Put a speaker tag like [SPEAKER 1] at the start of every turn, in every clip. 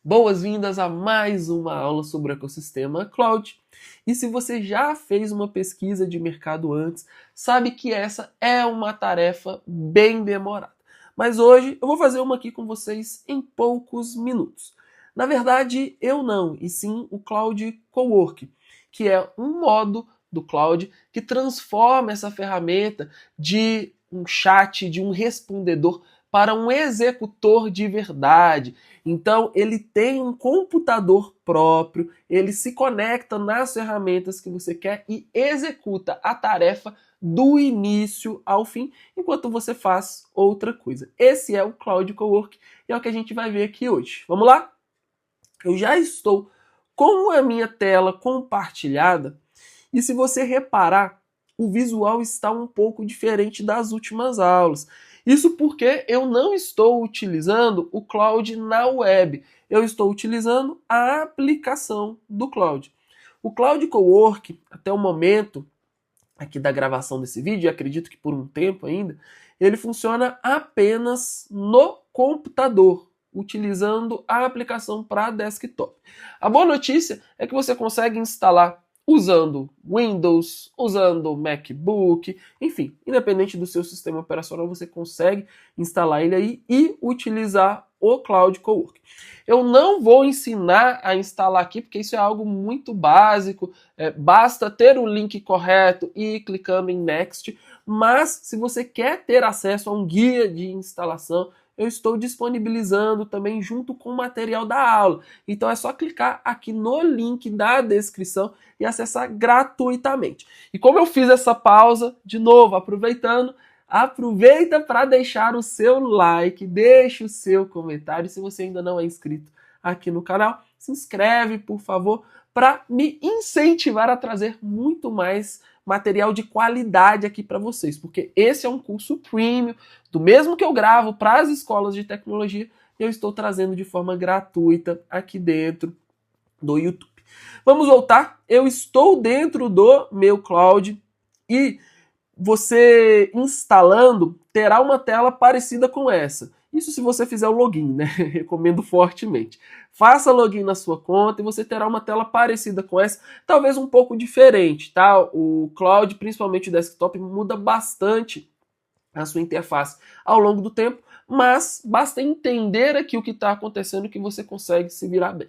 [SPEAKER 1] Boas-vindas a mais uma aula sobre o ecossistema Cloud. E se você já fez uma pesquisa de mercado antes, sabe que essa é uma tarefa bem demorada. Mas hoje eu vou fazer uma aqui com vocês em poucos minutos. Na verdade, eu não, e sim o Cloud Cowork, que é um modo do Cloud que transforma essa ferramenta de um chat, de um respondedor, para um executor de verdade. Então, ele tem um computador próprio, ele se conecta nas ferramentas que você quer e executa a tarefa do início ao fim, enquanto você faz outra coisa. Esse é o Cloud Cowork e é o que a gente vai ver aqui hoje. Vamos lá? Eu já estou com a minha tela compartilhada e se você reparar, o visual está um pouco diferente das últimas aulas. Isso porque eu não estou utilizando o Cloud na web, eu estou utilizando a aplicação do Cloud. O Cloud Cowork, até o momento aqui da gravação desse vídeo, e acredito que por um tempo ainda, ele funciona apenas no computador, utilizando a aplicação para desktop. A boa notícia é que você consegue instalar usando Windows, usando MacBook, enfim, independente do seu sistema operacional, você consegue instalar ele aí e utilizar o Cloud Cowork. Eu não vou ensinar a instalar aqui, porque isso é algo muito básico, basta ter o link correto e ir clicando em Next, mas se você quer ter acesso a um guia de instalação, eu estou disponibilizando também junto com o material da aula. Então é só clicar aqui no link da descrição e acessar gratuitamente. E como eu fiz essa pausa, de novo, aproveita para deixar o seu like, deixe o seu comentário. Se você ainda não é inscrito aqui no canal, se inscreve, por favor, para me incentivar a trazer muito mais material de qualidade aqui para vocês, porque esse é um curso premium, do mesmo que eu gravo para as escolas de tecnologia, eu estou trazendo de forma gratuita aqui dentro do YouTube. Vamos voltar, eu estou dentro do meu Cloud e você instalando terá uma tela parecida com essa. Isso se você fizer o login, né? Recomendo fortemente. Faça login na sua conta e você terá uma tela parecida com essa, talvez um pouco diferente, tá? O Cloud, principalmente o desktop, muda bastante a sua interface ao longo do tempo, mas basta entender aqui o que está acontecendo que você consegue se virar bem.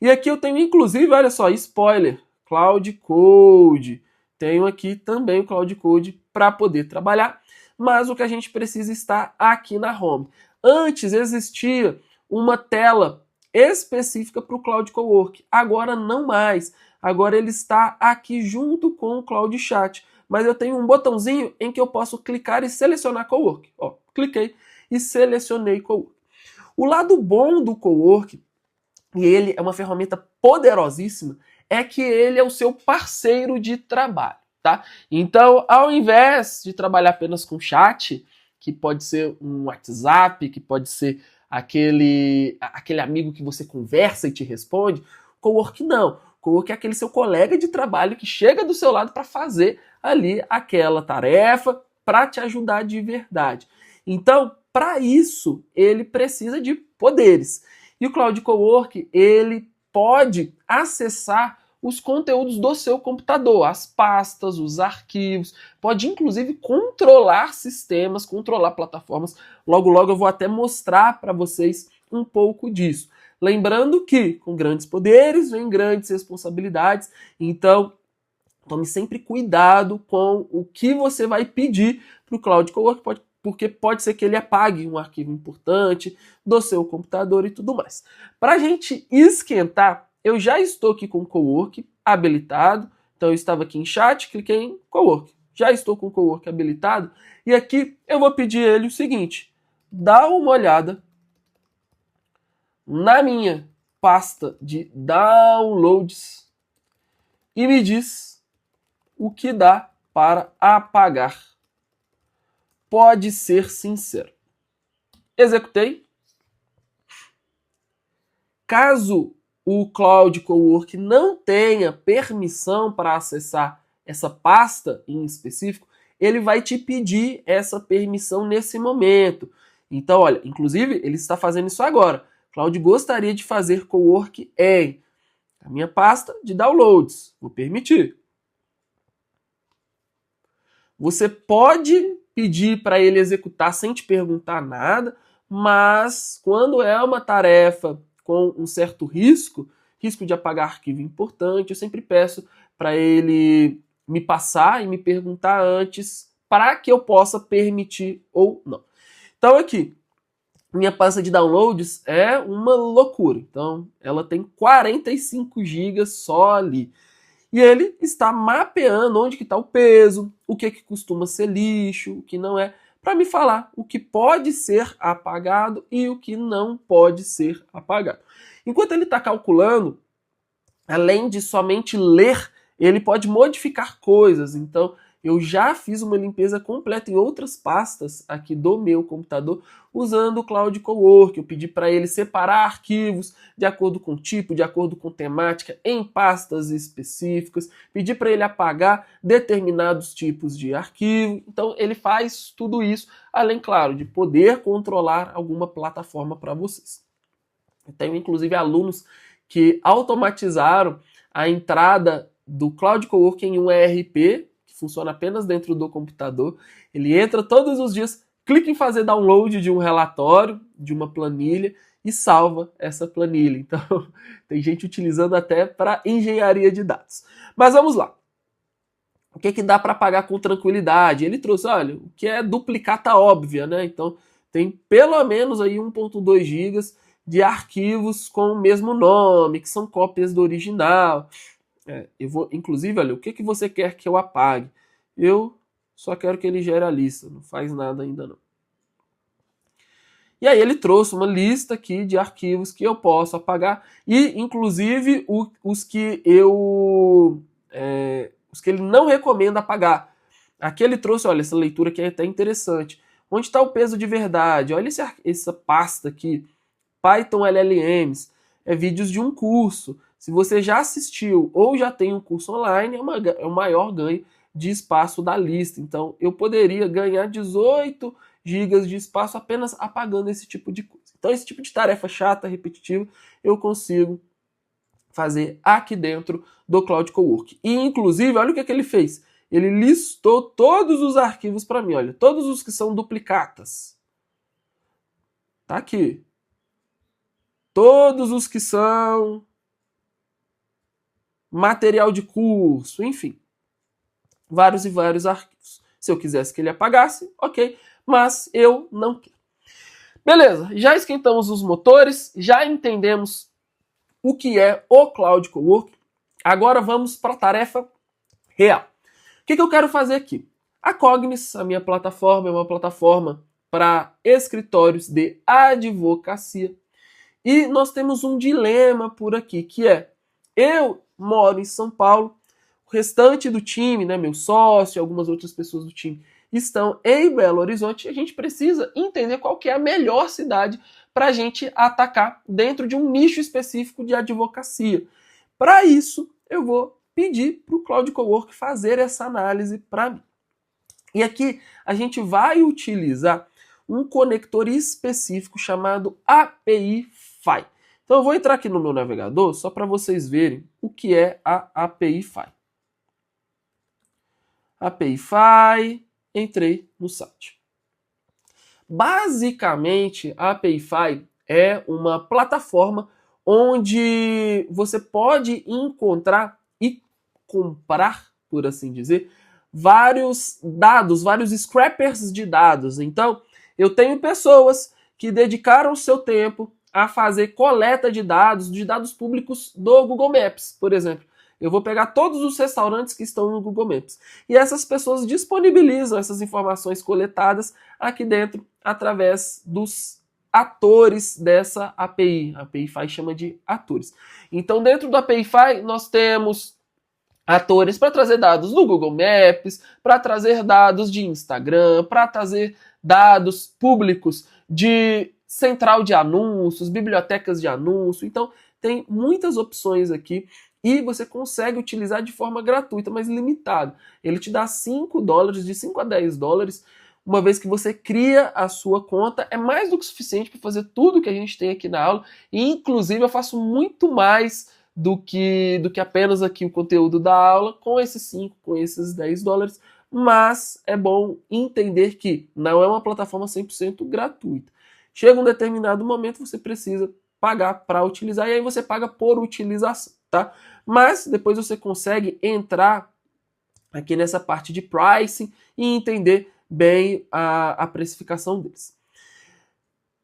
[SPEAKER 1] E aqui eu tenho, inclusive, olha só, spoiler, Cloud Code. Tenho aqui também o Cloud Code para poder trabalhar, mas o que a gente precisa está aqui na Home. Antes existia uma tela específica para o Cloud Cowork, agora não mais. Agora ele está aqui junto com o Cloud Chat, mas eu tenho um botãozinho em que eu posso clicar e selecionar Cowork. Ó, cliquei e selecionei Cowork. O lado bom do Cowork, e ele é uma ferramenta poderosíssima, é que ele é o seu parceiro de trabalho, tá? Então, ao invés de trabalhar apenas com chat, que pode ser um WhatsApp, que pode ser aquele amigo que você conversa e te responde, Cowork não. Cowork é aquele seu colega de trabalho que chega do seu lado para fazer ali aquela tarefa, para te ajudar de verdade. Então, para isso, ele precisa de poderes. E o Cloud Cowork, ele pode acessar os conteúdos do seu computador, as pastas, os arquivos, pode inclusive controlar sistemas, controlar plataformas. Logo, logo eu vou até mostrar para vocês um pouco disso. Lembrando que com grandes poderes vem grandes responsabilidades, então tome sempre cuidado com o que você vai pedir para o Cloud Cowork, porque pode ser que ele apague um arquivo importante do seu computador e tudo mais. Para a gente esquentar, eu já estou aqui com o Cowork habilitado, então eu estava aqui em chat, cliquei em Cowork. Já estou com o Cowork habilitado e aqui eu vou pedir ele o seguinte, dá uma olhada na minha pasta de downloads e me diz o que dá para apagar. Pode ser sincero. Executei. Caso o Cloud Cowork não tenha permissão para acessar essa pasta em específico, ele vai te pedir essa permissão nesse momento. Então, olha, inclusive ele está fazendo isso agora. Cláudio gostaria de fazer cowork em a minha pasta de downloads. Vou permitir. Você pode pedir para ele executar sem te perguntar nada, mas quando é uma tarefa com um certo risco de apagar arquivo importante, eu sempre peço para ele me passar e me perguntar antes para que eu possa permitir ou não. Então aqui, minha pasta de downloads é uma loucura. Então ela tem 45 GB só ali. E ele está mapeando onde que está o peso, o que costuma ser lixo, o que não é, para me falar o que pode ser apagado e o que não pode ser apagado. Enquanto ele está calculando, além de somente ler, ele pode modificar coisas. Então, eu já fiz uma limpeza completa em outras pastas aqui do meu computador usando o Cloud Cowork. Eu pedi para ele separar arquivos de acordo com tipo, de acordo com temática, em pastas específicas. Pedi para ele apagar determinados tipos de arquivo. Então, ele faz tudo isso, além, claro, de poder controlar alguma plataforma para vocês. Eu tenho, inclusive, alunos que automatizaram a entrada do Cloud Cowork em um ERP, que funciona apenas dentro do computador. Ele entra todos os dias, clica em fazer download de um relatório, de uma planilha, e salva essa planilha. Então, tem gente utilizando até para engenharia de dados. Mas vamos lá. O que dá para apagar com tranquilidade? Ele trouxe, olha, o que é duplicata óbvia, né? Então, tem pelo menos aí 1.2 GB de arquivos com o mesmo nome, que são cópias do original. Eu vou, inclusive, olha, o que você quer que eu apague? Eu só quero que ele gere a lista, não faz nada ainda não. E aí ele trouxe uma lista aqui de arquivos que eu posso apagar, e inclusive os que ele não recomenda apagar. Aqui ele trouxe, olha, essa leitura aqui é até interessante. Onde está o peso de verdade? Olha essa pasta aqui, Python LLMs, vídeos de um curso. Se você já assistiu ou já tem um curso online, é o maior ganho de espaço da lista. Então, eu poderia ganhar 18 GB de espaço apenas apagando esse tipo de coisa. Então, esse tipo de tarefa chata, repetitiva, eu consigo fazer aqui dentro do Cloud Cowork. E, inclusive, olha o que ele fez. Ele listou todos os arquivos para mim. Olha, todos os que são duplicatas. Tá aqui. Todos os que são material de curso, enfim. Vários e vários arquivos. Se eu quisesse que ele apagasse, ok, mas eu não quero. Beleza, já esquentamos os motores, já entendemos o que é o Cloud Cowork. Agora vamos para a tarefa real. O que eu quero fazer aqui? A Cognis, a minha plataforma, é uma plataforma para escritórios de advocacia. E nós temos um dilema por aqui, que é, eu moro em São Paulo, o restante do time, né, meu sócio, algumas outras pessoas do time, estão em Belo Horizonte, e a gente precisa entender qual que é a melhor cidade para a gente atacar dentro de um nicho específico de advocacia. Para isso, eu vou pedir para o Cloud Cowork fazer essa análise para mim. E aqui a gente vai utilizar um conector específico chamado API FI. Então eu vou entrar aqui no meu navegador só para vocês verem o que é a API FI. API FI, entrei no site. Basicamente, a API FI é uma plataforma onde você pode encontrar e comprar, por assim dizer, vários dados, vários scrappers de dados. Então, eu tenho pessoas que dedicaram o seu tempo a fazer coleta de dados públicos do Google Maps, por exemplo. Eu vou pegar todos os restaurantes que estão no Google Maps. E essas pessoas disponibilizam essas informações coletadas aqui dentro através dos atores dessa API. A API FI chama de atores. Então, dentro do API FI, nós temos atores para trazer dados do Google Maps, para trazer dados de Instagram, para trazer dados públicos de central de anúncios, bibliotecas de anúncio. Então, tem muitas opções aqui e você consegue utilizar de forma gratuita, mas limitada. Ele te dá $5, de 5 a $10, uma vez que você cria a sua conta, é mais do que suficiente para fazer tudo que a gente tem aqui na aula. E, inclusive, eu faço muito mais do que apenas aqui o conteúdo da aula com esses 5, com esses 10 dólares. Mas é bom entender que não é uma plataforma 100% gratuita. Chega um determinado momento, você precisa pagar para utilizar, e aí você paga por utilização, tá? Mas depois você consegue entrar aqui nessa parte de pricing e entender bem a precificação deles.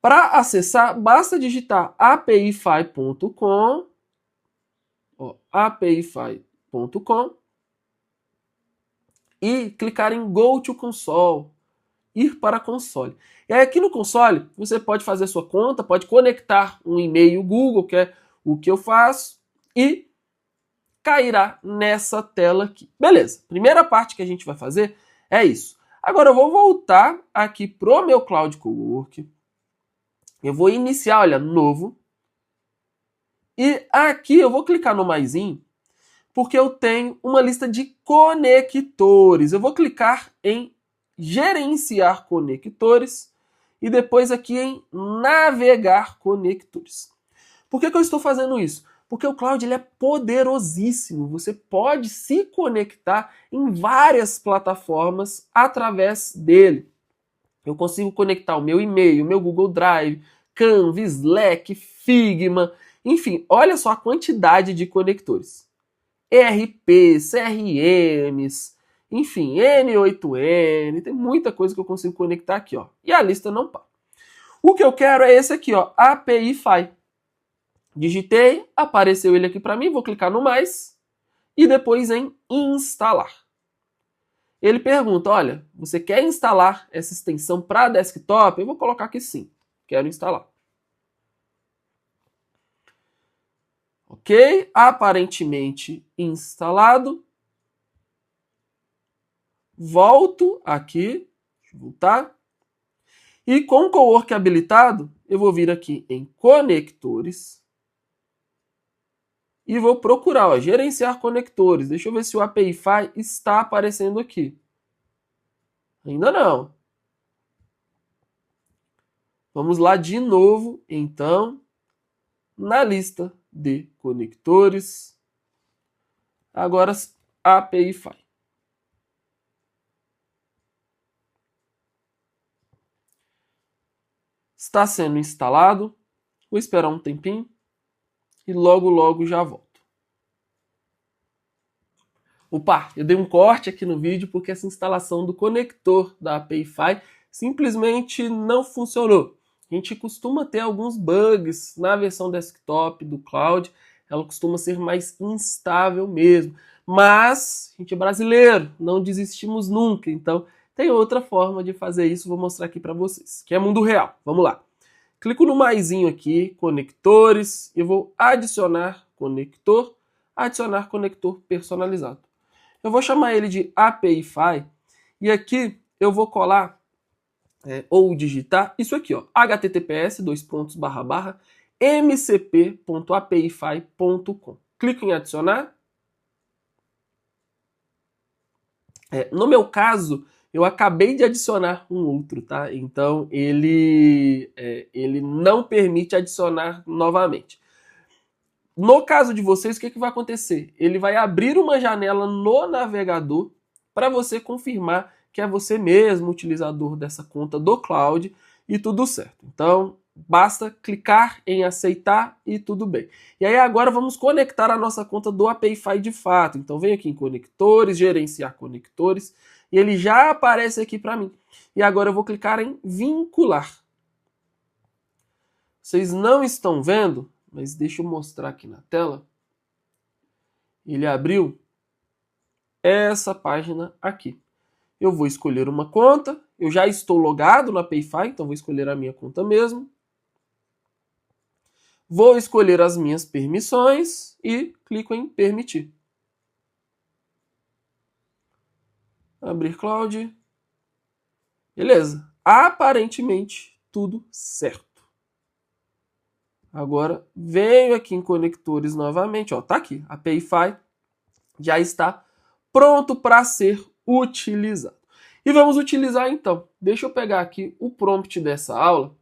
[SPEAKER 1] Para acessar, basta digitar apify.com, apify.com, e clicar em Go to Console, ir para console. E aí aqui no console, você pode fazer sua conta, pode conectar um e-mail Google, que é o que eu faço, e cairá nessa tela aqui. Beleza, primeira parte que a gente vai fazer é isso. Agora eu vou voltar aqui pro meu Cloud Cowork. Eu vou iniciar, olha, novo. E aqui eu vou clicar no maisinho, porque eu tenho uma lista de conectores. Eu vou clicar em gerenciar conectores e depois aqui em navegar conectores. Por que eu estou fazendo isso? Porque o Cloud ele é poderosíssimo. Você pode se conectar em várias plataformas através dele. Eu consigo conectar o meu e-mail, o meu Google Drive, Canva, Slack, Figma, enfim, olha só a quantidade de conectores. ERP, CRMs, enfim, N8N, tem muita coisa que eu consigo conectar aqui, ó. E a lista não para. O que eu quero é esse aqui, ó, API-Fi. Digitei, apareceu ele aqui para mim, vou clicar no mais e depois em instalar. Ele pergunta, olha, você quer instalar essa extensão para desktop? Eu vou colocar aqui sim, quero instalar. Ok, aparentemente instalado. Volto aqui, deixa eu voltar. E com o Cowork habilitado, eu vou vir aqui em conectores. E vou procurar, ó, gerenciar conectores. Deixa eu ver se o API-Fi está aparecendo aqui. Ainda não. Vamos lá de novo, então, na lista de conectores. Agora, API-Fi. Está sendo instalado. Vou esperar um tempinho. E logo já volto. Opa, eu dei um corte aqui no vídeo porque essa instalação do conector da API-Fi simplesmente não funcionou. A gente costuma ter alguns bugs na versão desktop do Cloud, ela costuma ser mais instável mesmo. Mas a gente é brasileiro, não desistimos nunca, então tem outra forma de fazer isso, vou mostrar aqui para vocês, que é mundo real. Vamos lá. Clico no maisinho aqui, conectores, e vou adicionar conector personalizado. Eu vou chamar ele de API-Fi, e aqui eu vou colar, ou digitar, isso aqui, ó, https://mcp.apify.com. Clico em adicionar. No meu caso, eu acabei de adicionar um outro, tá? Então ele não permite adicionar novamente. No caso de vocês, o que vai acontecer? Ele vai abrir uma janela no navegador para você confirmar que é você mesmo o utilizador dessa conta do Cloud e tudo certo. Então basta clicar em aceitar e tudo bem. E aí agora vamos conectar a nossa conta do API-Fi de fato. Então venho aqui em conectores, gerenciar conectores. E ele já aparece aqui para mim. E agora eu vou clicar em vincular. Vocês não estão vendo, mas deixa eu mostrar aqui na tela. Ele abriu essa página aqui. Eu vou escolher uma conta. Eu já estou logado no API-Fi, então vou escolher a minha conta mesmo. Vou escolher as minhas permissões e clico em permitir. Abrir Cloud. Beleza. Aparentemente, tudo certo. Agora, venho aqui em conectores novamente. Ó, tá aqui. API-Fi já está pronto para ser utilizado. E vamos utilizar então. Deixa eu pegar aqui o prompt dessa aula,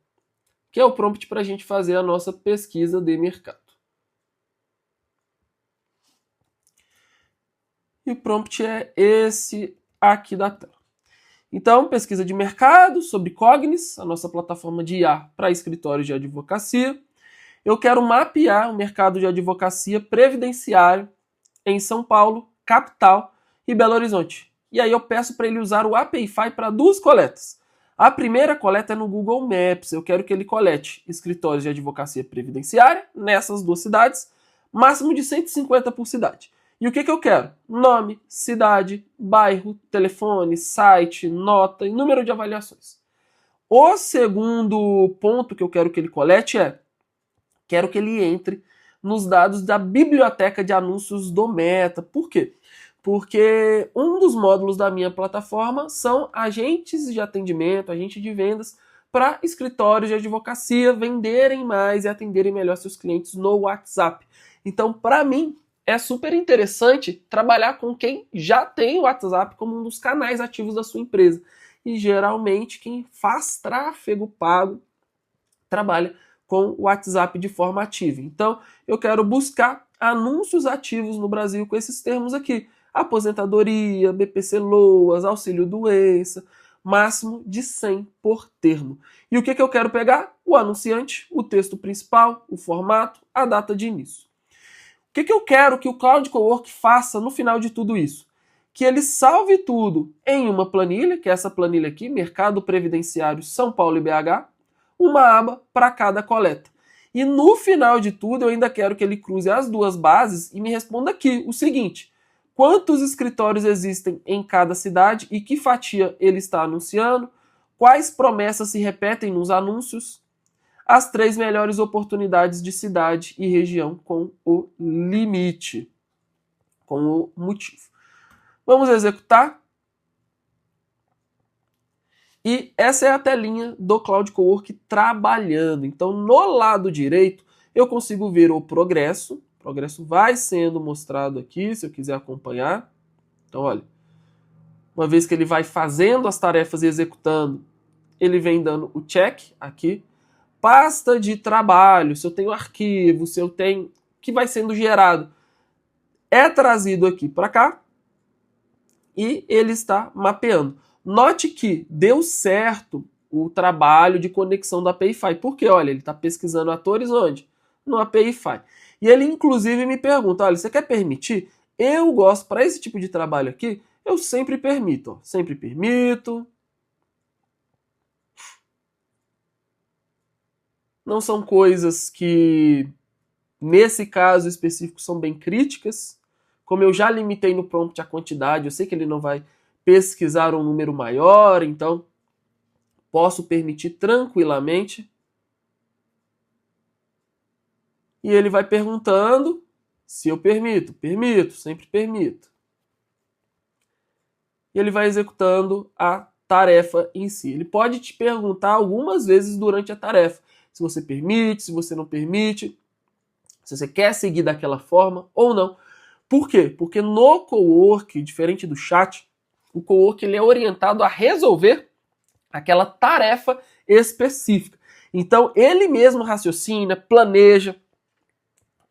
[SPEAKER 1] que é o prompt para a gente fazer a nossa pesquisa de mercado. E o prompt é esse aqui da tela. Então, pesquisa de mercado sobre Cognis, a nossa plataforma de IA para escritórios de advocacia. Eu quero mapear o mercado de advocacia previdenciário em São Paulo, capital e Belo Horizonte. E aí eu peço para ele usar o API-Fi para 2 coletas. A primeira coleta é no Google Maps. Eu quero que ele colete escritórios de advocacia previdenciária nessas 2 cidades, máximo de 150 por cidade. E o que eu quero? Nome, cidade, bairro, telefone, site, nota e número de avaliações. O segundo ponto que eu quero que ele colete quero que ele entre nos dados da biblioteca de anúncios do Meta. Por quê? Porque um dos módulos da minha plataforma são agentes de atendimento, agente de vendas para escritórios de advocacia venderem mais e atenderem melhor seus clientes no WhatsApp. Então, para mim, é super interessante trabalhar com quem já tem o WhatsApp como um dos canais ativos da sua empresa. E geralmente quem faz tráfego pago trabalha com o WhatsApp de forma ativa. Então, eu quero buscar anúncios ativos no Brasil com esses termos aqui. Aposentadoria, BPC Loas, auxílio doença, máximo de 100 por termo. E o que eu quero pegar? O anunciante, o texto principal, o formato, a data de início. O que eu quero que o Cloud Cowork faça no final de tudo isso? Que ele salve tudo em uma planilha, que é essa planilha aqui, Mercado Previdenciário São Paulo e BH, uma aba para cada coleta. E no final de tudo, eu ainda quero que ele cruze as 2 bases e me responda aqui o seguinte: quantos escritórios existem em cada cidade e que fatia ele está anunciando? Quais promessas se repetem nos anúncios? As 3 melhores oportunidades de cidade e região com o limite, com o motivo. Vamos executar. E essa é a telinha do Cloud Cowork trabalhando. Então, no lado direito, eu consigo ver o progresso. O progresso vai sendo mostrado aqui, se eu quiser acompanhar. Então, olha, uma vez que ele vai fazendo as tarefas e executando, ele vem dando o check aqui. Pasta de trabalho, se eu tenho arquivo, se eu tenho, que vai sendo gerado, é trazido aqui para cá e ele está mapeando. Note que deu certo o trabalho de conexão da API-Fi, porque olha, ele está pesquisando atores onde? No API-Fi. E ele inclusive me pergunta, olha, você quer permitir? Eu gosto, para esse tipo de trabalho aqui, eu sempre permito, ó, sempre permito. Não são coisas que, nesse caso específico, são bem críticas. Como eu já limitei no prompt a quantidade, eu sei que ele não vai pesquisar um número maior, então posso permitir tranquilamente. E ele vai perguntando se eu permito. Permito, sempre permito. E ele vai executando a tarefa em si. Ele pode te perguntar algumas vezes durante a tarefa se você permite, se você não permite, se você quer seguir daquela forma ou não. Por quê? Porque no Cowork, diferente do chat, o Cowork ele é orientado a resolver aquela tarefa específica. Então, ele mesmo raciocina, planeja,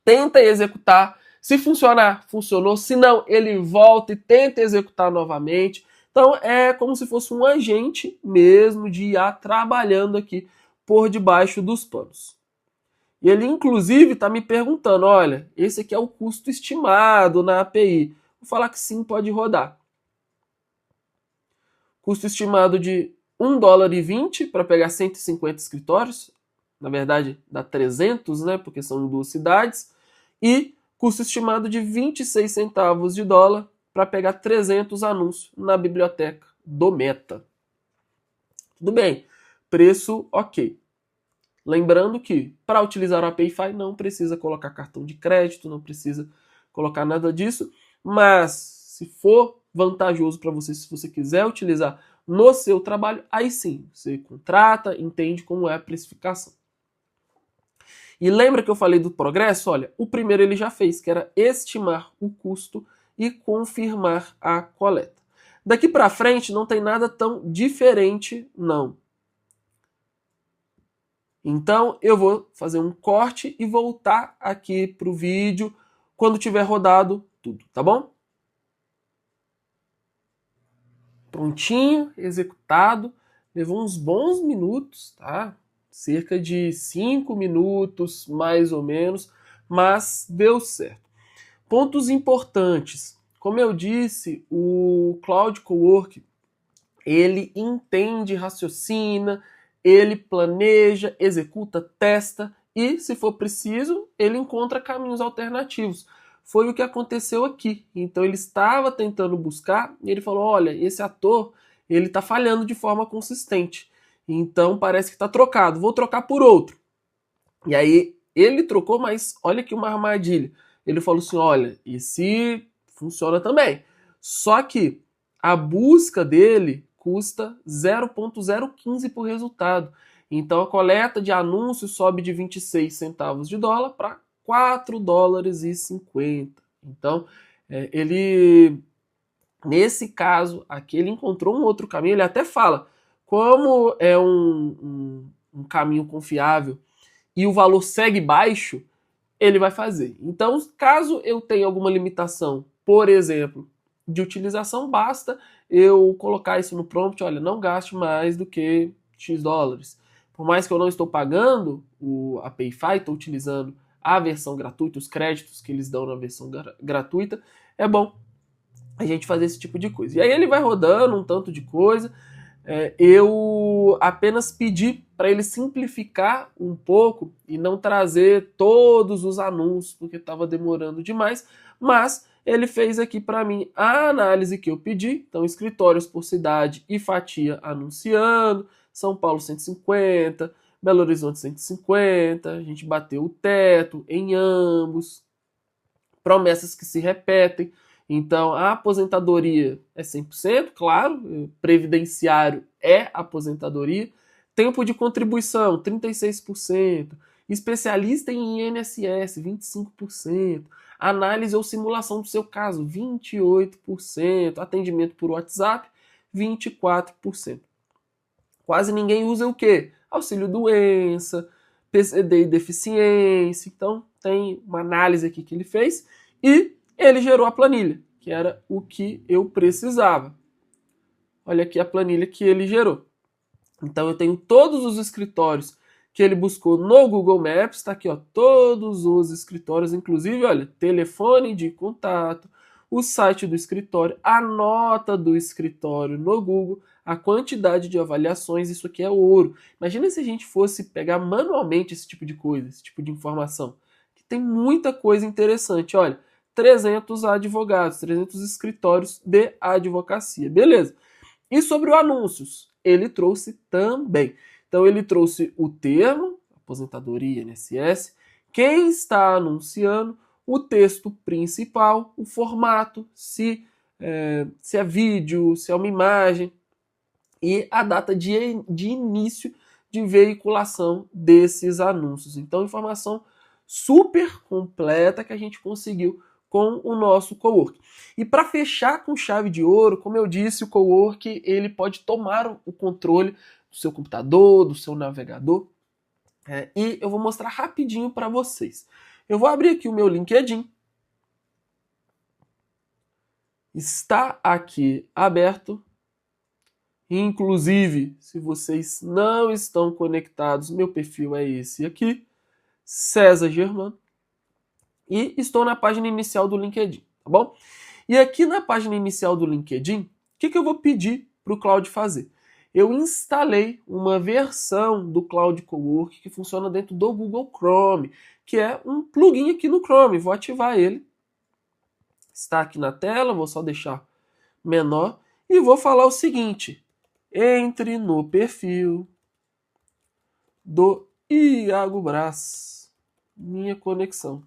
[SPEAKER 1] tenta executar. Se funcionar, funcionou. Se não, ele volta e tenta executar novamente. Então, é como se fosse um agente mesmo de IA trabalhando aqui por debaixo dos panos. E ele, inclusive, está me perguntando, olha, esse aqui é o custo estimado na API. Vou falar que sim, pode rodar. Custo estimado de $1,20 para pegar 150 escritórios. Na verdade, dá 300, né? Porque são 2 cidades. E custo estimado de 26 centavos de dólar para pegar 300 anúncios na biblioteca do Meta. Tudo bem, preço ok. Lembrando que para utilizar o API-Fi não precisa colocar cartão de crédito, não precisa colocar nada disso, mas se for vantajoso para você, se você quiser utilizar no seu trabalho, aí sim, você contrata, entende como é a precificação. E lembra que eu falei do progresso? Olha, o primeiro ele já fez, que era estimar o custo e confirmar a coleta. Daqui para frente não tem nada tão diferente, não. Então eu vou fazer um corte e voltar aqui para o vídeo quando tiver rodado tudo, tá bom? Prontinho, executado. Levou uns bons minutos, tá? Cerca de 5 minutos, mais ou menos, mas deu certo. Pontos importantes. Como eu disse, o Cloud Cowork, ele entende, raciocina, ele planeja, executa, testa e, se for preciso, ele encontra caminhos alternativos. Foi o que aconteceu aqui. Então ele estava tentando buscar e ele falou, olha, esse ator, ele está falhando de forma consistente. Então parece que está trocado, vou trocar por outro. E aí ele trocou, mas olha aqui uma armadilha. Ele falou assim, olha, esse funciona também. Só que a busca dele custa 0,015 por resultado. Então a coleta de anúncios sobe de 26 centavos de dólar para 4 dólares e 50. Então ele, nesse caso aqui, ele encontrou um outro caminho. Ele até fala, como é um caminho confiável e o valor segue baixo, ele vai fazer. Então, caso eu tenha alguma limitação, por exemplo, de utilização, basta eu colocar isso no prompt, olha, não gaste mais do que X dólares. Por mais que eu não estou pagando a PayFi, estou utilizando a versão gratuita, os créditos que eles dão na versão gratuita, é bom a gente fazer esse tipo de coisa. E aí ele vai rodando um tanto de coisa. Eu apenas pedi para ele simplificar um pouco e não trazer todos os anúncios, porque estava demorando demais, mas ele fez aqui para mim a análise que eu pedi, então escritórios por cidade e fatia anunciando, São Paulo 150, Belo Horizonte 150, a gente bateu o teto em ambos, promessas que se repetem. Então, a aposentadoria é 100%, claro, previdenciário é aposentadoria. Tempo de contribuição, 36%. Especialista em INSS, 25%. Análise ou simulação do seu caso, 28%. Atendimento por WhatsApp, 24%. Quase ninguém usa o quê? Auxílio-doença, PCD e deficiência. Então, tem uma análise aqui que ele fez e ele gerou a planilha, que era o que eu precisava. Olha aqui a planilha que ele gerou. Então eu tenho todos os escritórios que ele buscou no Google Maps, tá aqui, ó, todos os escritórios, inclusive, olha, telefone de contato, o site do escritório, a nota do escritório no Google, a quantidade de avaliações, isso aqui é ouro. Imagina se a gente fosse pegar manualmente esse tipo de coisa, esse tipo de informação. Que tem muita coisa interessante, olha. 300 advogados, 300 escritórios de advocacia. Beleza. E sobre o anúncios, ele trouxe também. Então ele trouxe o termo, aposentadoria, INSS, quem está anunciando, o texto principal, o formato, se é vídeo, se é uma imagem, e a data de início de veiculação desses anúncios. Então, informação super completa que a gente conseguiu com o nosso cowork. E para fechar com chave de ouro, como eu disse, o cowork ele pode tomar o controle do seu computador, do seu navegador, e eu vou mostrar rapidinho para vocês. Eu vou abrir aqui o meu LinkedIn. Está aqui aberto. Inclusive, se vocês não estão conectados, meu perfil é esse aqui, César Germano. E estou na página inicial do LinkedIn, tá bom? E aqui na página inicial do LinkedIn, o que eu vou pedir para o Cloud fazer? Eu instalei uma versão do Cloud Cowork que funciona dentro do Google Chrome, que é um plugin aqui no Chrome. Vou ativar ele. Está aqui na tela, vou só deixar menor. E vou falar o seguinte: entre no perfil do Iago Braz, minha conexão.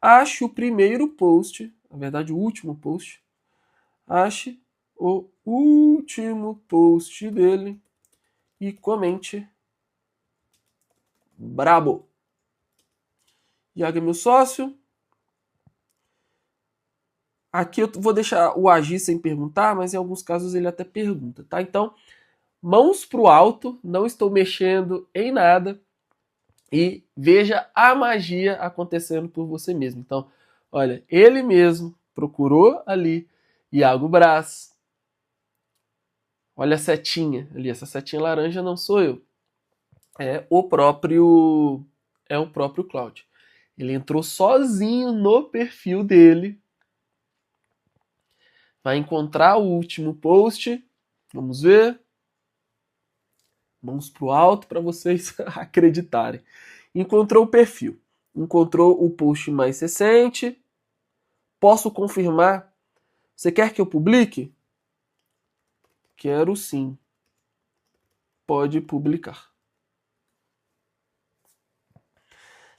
[SPEAKER 1] Ache o primeiro post, na verdade o último post, ache o último post dele e comente brabo. Iago é meu sócio. Aqui eu vou deixar o agir sem perguntar, mas em alguns casos ele até pergunta, tá? Então, mãos pro alto, não estou mexendo em nada e veja a magia acontecendo por você mesmo. Então, olha, ele mesmo procurou ali Iago Braz. Olha a setinha ali, essa setinha laranja não sou eu. É o próprio Cláudio. Ele entrou sozinho no perfil dele. Vai encontrar o último post. Vamos ver. Mãos pro alto para vocês acreditarem. Encontrou o perfil. Encontrou o post mais recente. Posso confirmar? Você quer que eu publique? Quero sim. Pode publicar.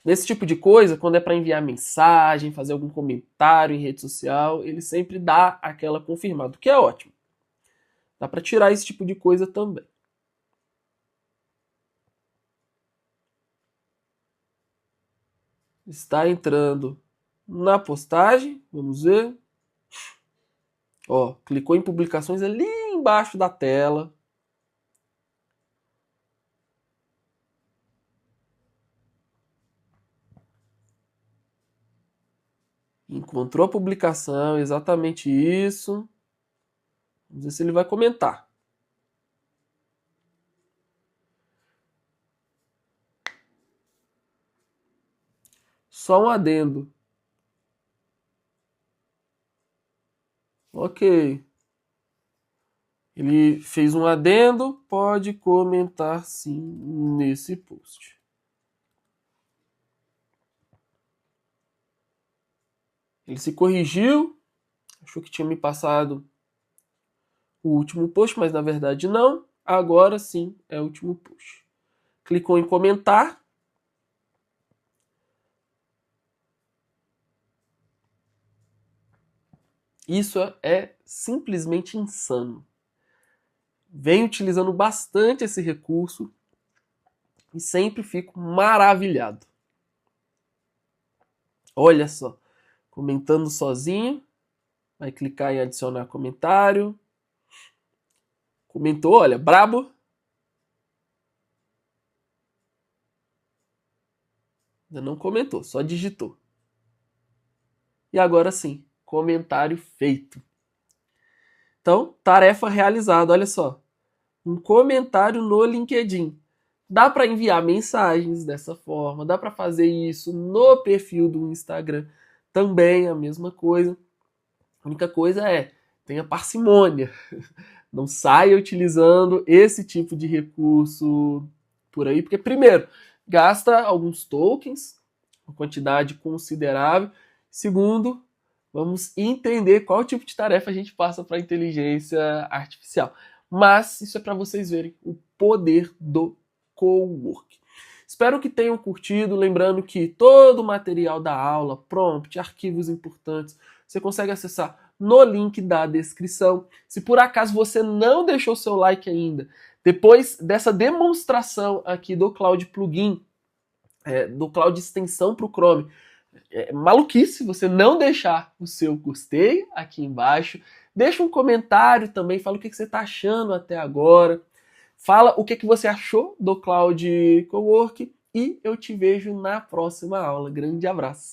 [SPEAKER 1] Nesse tipo de coisa, quando é para enviar mensagem, fazer algum comentário em rede social, ele sempre dá aquela confirmada, o que é ótimo. Dá para tirar esse tipo de coisa também. Está entrando na postagem, vamos ver. Ó, clicou em publicações ali embaixo da tela. Encontrou a publicação, exatamente isso. Vamos ver se ele vai comentar. Só um adendo. Ok. Ele fez um adendo, pode comentar sim nesse post. Ele se corrigiu, achou que tinha me passado o último post, mas na verdade não. Agora sim é o último post. Clicou em comentar. Isso é simplesmente insano. Venho utilizando bastante esse recurso e sempre fico maravilhado. Olha só, comentando sozinho, vai clicar em adicionar comentário. Comentou, olha, brabo. Ainda não comentou, só digitou. E agora sim, comentário feito. Então, tarefa realizada, olha só. Um comentário no LinkedIn. Dá para enviar mensagens dessa forma, dá para fazer isso no perfil do Instagram. Também a mesma coisa. A única coisa é, tenha parcimônia. Não saia utilizando esse tipo de recurso por aí, porque primeiro, gasta alguns tokens, uma quantidade considerável. Segundo, vamos entender qual tipo de tarefa a gente passa para a inteligência artificial. Mas isso é para vocês verem o poder do Cowork. Espero que tenham curtido, lembrando que todo o material da aula, prompt, arquivos importantes, você consegue acessar no link da descrição. Se por acaso você não deixou seu like ainda, depois dessa demonstração aqui do Cloud Plugin, do Cloud Extensão para o Chrome, maluquice você não deixar o seu gostei aqui embaixo. Deixa um comentário também, fala o que você está achando até agora. Fala o que você achou do Cloud Cowork e eu te vejo na próxima aula. Grande abraço!